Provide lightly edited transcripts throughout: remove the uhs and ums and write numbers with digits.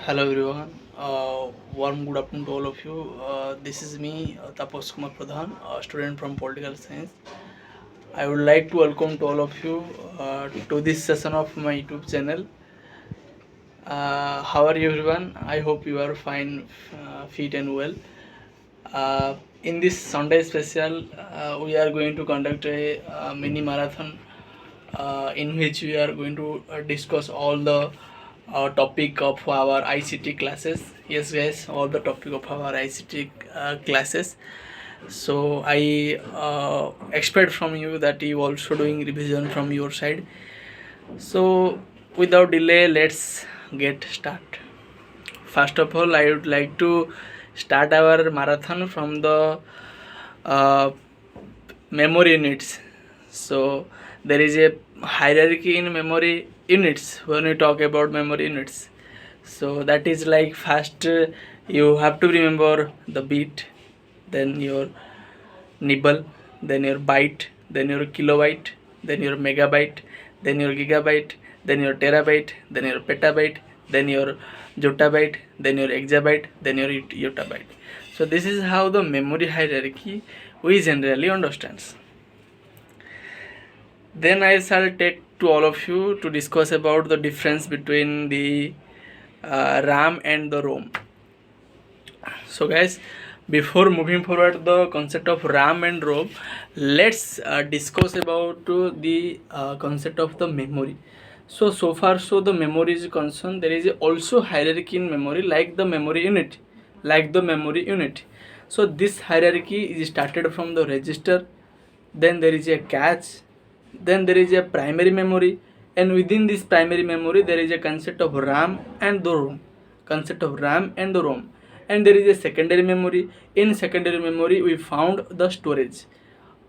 Hello everyone. Warm good afternoon to all of you. This is me, Tapash Ku Pradhan, a student from Political Science. I would like to welcome to all of you to this session of my YouTube channel. How are you everyone? I hope you are fine, fit and well. In this Sunday special, we are going to conduct a mini marathon in which we are going to discuss all the topic of our ICT classes. Yes, guys, all the topic of our ICT classes. So I expect from you that you also doing revision from your side. So without delay, let's get start. First of all, I would like to start our marathon from the uh, memory units. So there is a hierarchy in memory units when we talk about memory units. So that is like first you have to remember the bit, then your nibble, then your byte, then your kilobyte, then your megabyte, then your gigabyte, then your terabyte, then your petabyte, then your jottabyte, then your exabyte, then your yottabyte. So this is how the memory hierarchy we generally understands. Then I shall take to all of you to discuss about the difference between the RAM and the ROM. So guys, before moving forward the concept of RAM and ROM, let's discuss about the concept of the memory. So far so the memory is concerned, there is also hierarchy in memory like the memory unit. So this hierarchy is started from the register, then there is a cache, then there is a primary memory, and within this primary memory there is a concept of RAM and the ROM. And there is a secondary memory. In secondary memory we found the storage,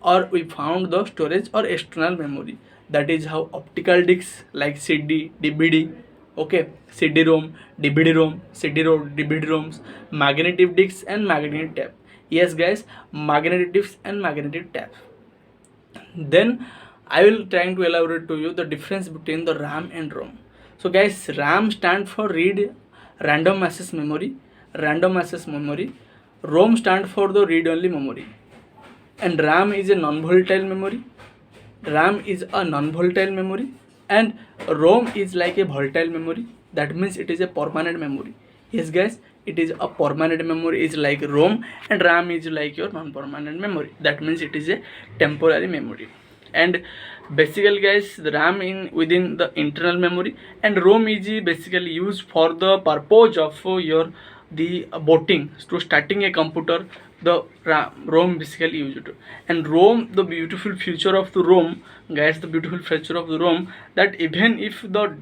or external memory. That is how optical discs like CD, DVD, okay, CD-ROM, DVD-ROM, CD-ROM, DVD-ROMs, magnetic discs and magnetic tape. Yes guys, magnetic discs and magnetic tape. Then I will trying to elaborate to you the difference between the RAM and ROM. So guys, RAM stand for read random access memory, ROM stand for the read only memory, and RAM is a non-volatile memory. And ROM is like a volatile memory. That means it is a permanent memory. Yes guys, it is a permanent memory is like ROM, and RAM is like your non-permanent memory. That means it is a temporary memory. And basically guys, the RAM in within the internal memory, and ROM is basically used for the purpose of your the booting to starting a computer. The ROM basically used. And ROM, the beautiful feature of the ROM, guys, the beautiful feature of the ROM, that even if the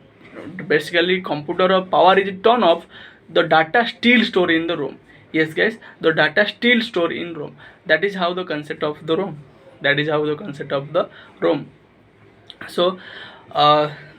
basically computer of power is turned off, the data still store in the ROM. Yes guys, the data still store in ROM. That is how the concept of the ROM. So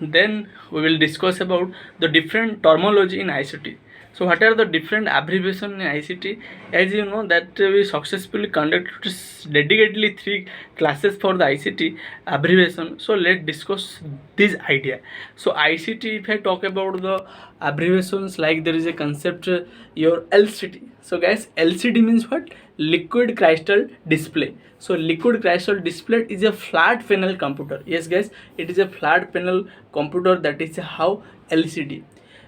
then we will discuss about the different terminology in ICT. So what are the different abbreviation in ICT? As you know that we successfully conducted dedicatedly 3 classes for the ICT abbreviation. So let's discuss this idea. So ICT, if I talk about the abbreviations, like there is a concept your LCD. So guys, LCD means what? Liquid crystal display. So liquid crystal display is a flat panel computer. Yes guys, it is a flat panel computer. That is how LCD.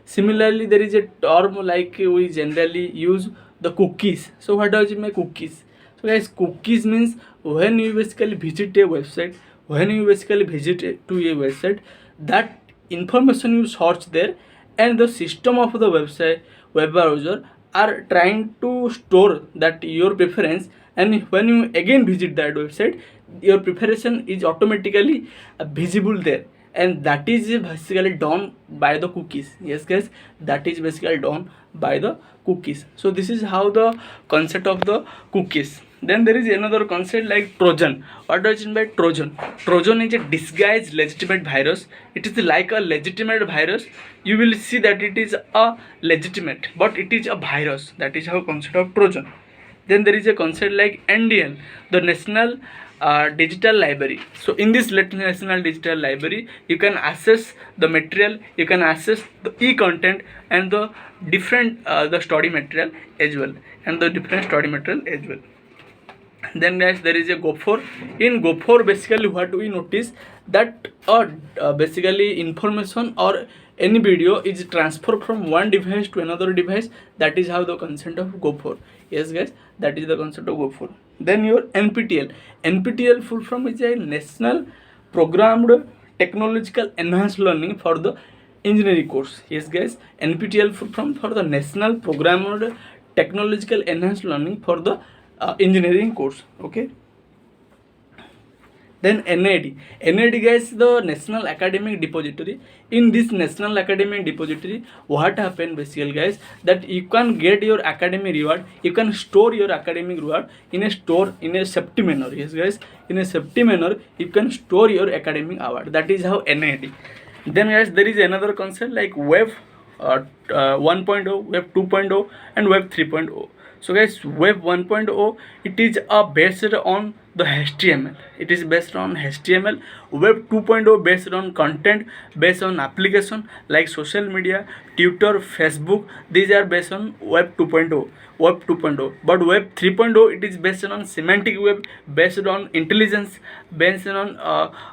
Similarly, there is a term like we generally use the cookies. So what does it mean, cookies? So guys, cookies means when you basically visit a website, that information you search there, and the system of the website web browser are trying to store that your preference, and when you again visit that website, your preparation is automatically visible there, and that is basically done by the cookies. Yes guys, that is basically done by the cookies. So this is how the concept of the cookies. Then there is another concept like Trojan. What does it mean by Trojan? Trojan is a disguised legitimate virus. It is like a legitimate virus. You will see that it is a legitimate, but it is a virus. That is how concept of Trojan. Then there is a concept like NDL, the National digital library. So in this national digital library, you can access the material, you can access the e-content and the different the study material as well, and the different study material as well. Then guys, there is a Go4. In Go4, basically what we notice that basically information or any video is transferred from one device to another device. That is how the concept of Go4. Yes guys, that is the concept of Go4. Then your NPTEL full form is a National Programmed Technological Enhanced Learning for the engineering course. Yes guys, NPTEL full form for the National Programmed Technological Enhanced Learning for the engineering course. Okay. Then NAD guys, the National Academic Depository. In this National Academic Depository, what happened basically guys, that you can get your academic reward, you can store your academic reward in a safety manner. Yes guys, in a safety manner you can store your academic award. That is how NAD. Then guys, there is another concept like Web 1.0, Web 2.0 and Web 3.0. So guys, Web 1.0, it is based on the HTML. It is based on HTML. Web 2.0 based on content, based on application like social media, Twitter, Facebook. These are based on Web 2.0. Web 2.0. But Web 3.0, it is based on semantic web, based on intelligence, based on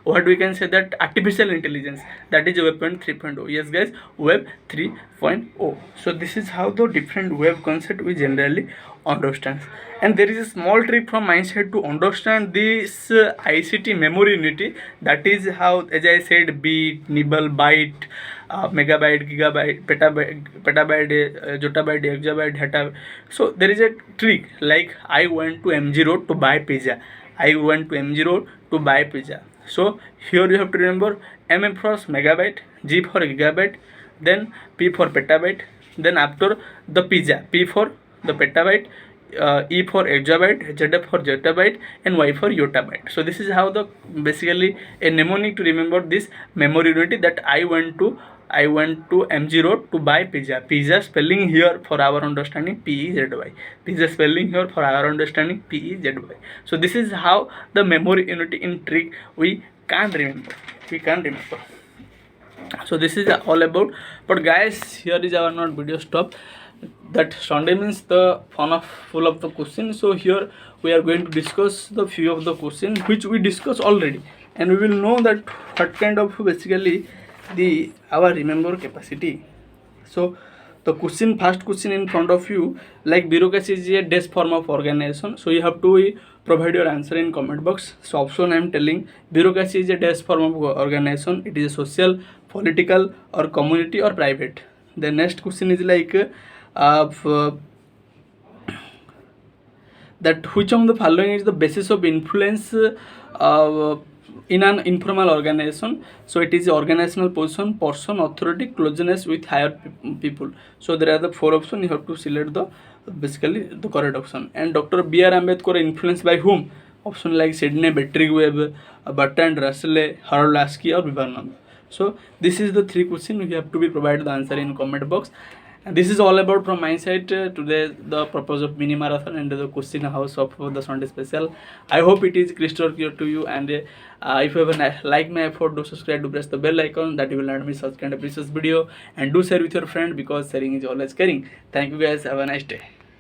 what we can say that artificial intelligence. That is Web 3.0. Yes guys, Web 3.0. So this is how the different web concept we generally understand. And there is a small trick from my side to understand this ICT memory unity. That is how, as I said, bit, nibble, byte, megabyte, gigabyte, petabyte, jottabyte, exabyte, hetabyte. So there is a trick like I went to M0 to buy pizza. I went to M0 to buy pizza. So here you have to remember M for megabyte, G for gigabyte, then P for petabyte, then after the pizza, P for the petabyte, E for exabyte, Z for zettabyte, and Y for yottabyte. So this is how the basically a mnemonic to remember this memory unity, that I went to M0 to buy pizza. Pizza spelling here for our understanding PEZY. Pizza spelling here for our understanding PEZY. So this is how the memory unity in trick we can remember. So this is all about. But guys, here is our not video stop. That Sunday means the full of the question. So here we are going to discuss the few of the question which we discussed already, and we will know that what kind of basically our remember capacity. So the first question in front of you, like bureaucracy is a desk form of organization. So you have to provide your answer in comment box. So option I am telling, bureaucracy is a desk form of organization. It is a social, political, or community, or private. The next question is like that which of the following is the basis of influence in an informal organization. So it is organizational position, person, authority, closeness with higher people. So there are the four options. You have to select the basically the correct option. And Dr. B.R. Ambedkar influenced by whom? Option like Sidney Beckwith Webb, Bertrand Russell, Harold Lasky, or Vivekananda. So this is the three questions. You have to be provided the answer in comment box. And this is all about from my side today, the purpose of mini marathon and the question house of the Sunday special. I hope it is crystal clear to you, and if you have liked my effort, do subscribe, do press the bell icon, that you will not miss such kind of precious video, and do share with your friend because sharing is always caring. Thank you guys, have a nice day.